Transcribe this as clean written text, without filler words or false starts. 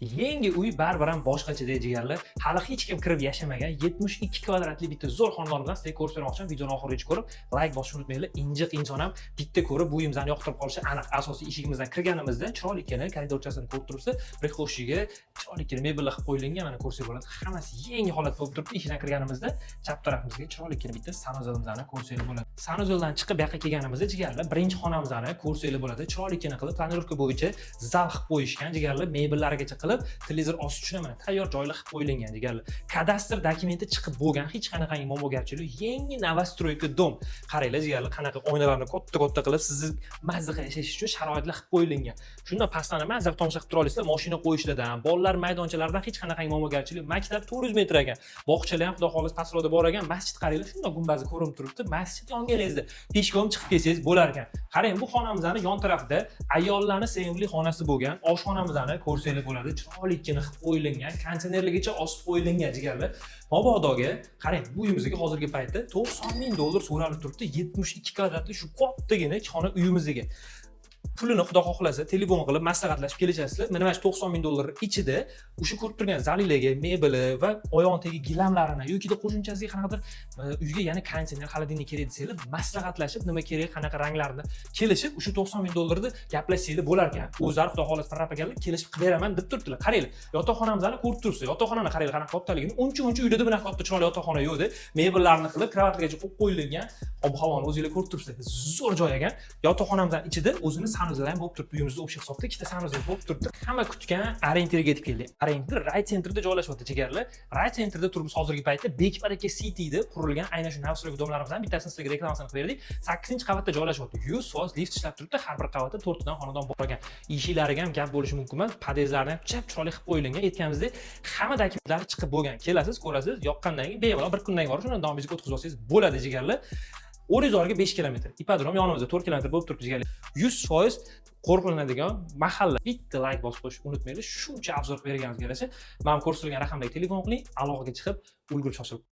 Yangi uy baribir ham boshqacha jigarlar. Hali hech kim kirib yashamagan 72 kvadratli bitta zo'r xonadon bilan sizga ko'rsatmoqchiman. Videoni oxirigacha ko'rib, like bosishni unutmanglar. Injiq inson ham bitta ko'rib, bu uyimizni yoqtirib qolishi aniq. Asosiy eshigimizdan kirganimizda chiroylikgina koridorchasini ko'rib turibsiz. Prixoshiga chiroylikgina mebellar qilib qo'yilgan, mana ko'rsangiz bo'ladi. Hammasi yangi holatda bo'lib turibdi. Eshikdan kirganimizda chap tarafimizga chiroylikgina bitta sanuzelimizni ko'rsangiz bo'ladi. Sanuzeldan chiqib bu yoqqa kelganimizda jigarlar, birinchi xonamizni ko'rsangiz bo'ladi. Chiroylikgina qilib planirovka bo'yicha zal qilib qo'yishgan jigarlar, mebellarigacha qilib, televizor ostiga tushuna mana tayyor joylar qilib qo'yilgan jigarlar. Kadastr dokumenti chiqib bo'lgan, hech qanaqangi muammogarchilik, yangi novostroyka dom. Qaranglar jigarlar, qanaqa oynalarni katta-katta qilib sizni mazza qilib yashash uchun sharoitlar qilib qo'yilgan. Shundan pastdan mazza tomosha qilib turasizlar, mashina qo'yishlardan, bolalar maydonchalardan hech qanaqangi muammogarchilik. Maktab 400 metr ekan. Bog'chalar ham xudo xolis pastroqda bor ekan. Masjid qaranglar, shunday gumbazi ko'rinib turibdi. Masjid yonganingizda peshkom chiqib kelsangiz bo'lar ekan. Qarang, bu xonamizning yon tarafida ayollarning sevimli xonasi bo'lgan oshxonamizni ko'rsangiz bo'ladi. Chiroylikgina qilib qo'yilgan, konteynerligicha osib qo'yilgan jigarlar. Mabodoga qarang, bu uyimizga hozirgi paytda $90,000 so'ralib turibdi. 72 kvadratli shu kattagina xona uyimizga. Pulini xudo xohlasa telefon qilib maslahatlashib kelishasizlar. Mana shu $90,000 ichida o'sha ko'rib turgan zalilarga, mebeli va oyog'idagi gilamlarini yoki qo'shimchasiga qanaqadir uyga yana konteyner, xolodilnik kerak desanglar, maslahatlashib nima kerak, qanaqa ranglarni kelishib o'sha $90,000 ni gaplashsanglar bo'lar ekan. O'zlari xudo xohlasa taraf ekanlar, kelishib qilib beraman deb turibdilar. Qaranglar, yotoqxonamizni ko'rib turibsiz. Yotoqxonani qaranglar, qanaqa kattaligini. Uncha uyda deb bunaqa katta chiroyli yotoqxona yo'q-da. Mebellarni qilib, kravatlargacha qo'yib qo'yilgan. Ob-havoni o'zingizlar ko'rib turibsizlar. Zo'r joy ekan. Yotoqxonamizning ichida o'zini sanuzel ham bo'lib turibdi. Uyimizda o'sha hisobda ikkita sanuzel bo'lib turibdi. Hamma kutgan Arenterga yetib keldik. Arenter Ray Centerda joylashibdi jigarlar. Ray Centerda turibmiz hozirgi paytda. Bekparaka Cityda qurilgan aynan shu novostroy domlarimizdan bittasini sizga reklamasini qilib berdik. 8-qavatda joylashibdi. 100% lift ishlab turibdi. Har bir qavatda 4 tadan xonadon bor ekan. Eshiklariga ham gap bo'lishi mumkin emas. Podezlarni ham chap chiroyli qilib qo'yilgan. Aytganimizdek, hamma dokumentlari chiqib bo'lgan. Kelasiz, ko'rasiz, yoqqandan keyin bemalol bir kundan keyin shundan davomiylikka o'tkazib olsangiz bo'ladi jigarlar. O'rizorga 5 kilometr, Ipodrom yonimizda 4 kilometr bo'lib turibdi jigarlar. 100% qo'rqiladigan mahalla. Bitta like bosib qo'yishni unutmanglar. Shuncha obzor berganimizga yarasha, men ko'rsatilgan raqamdagi telefon qiling, aloqaga chiqib ulgurib shoshilib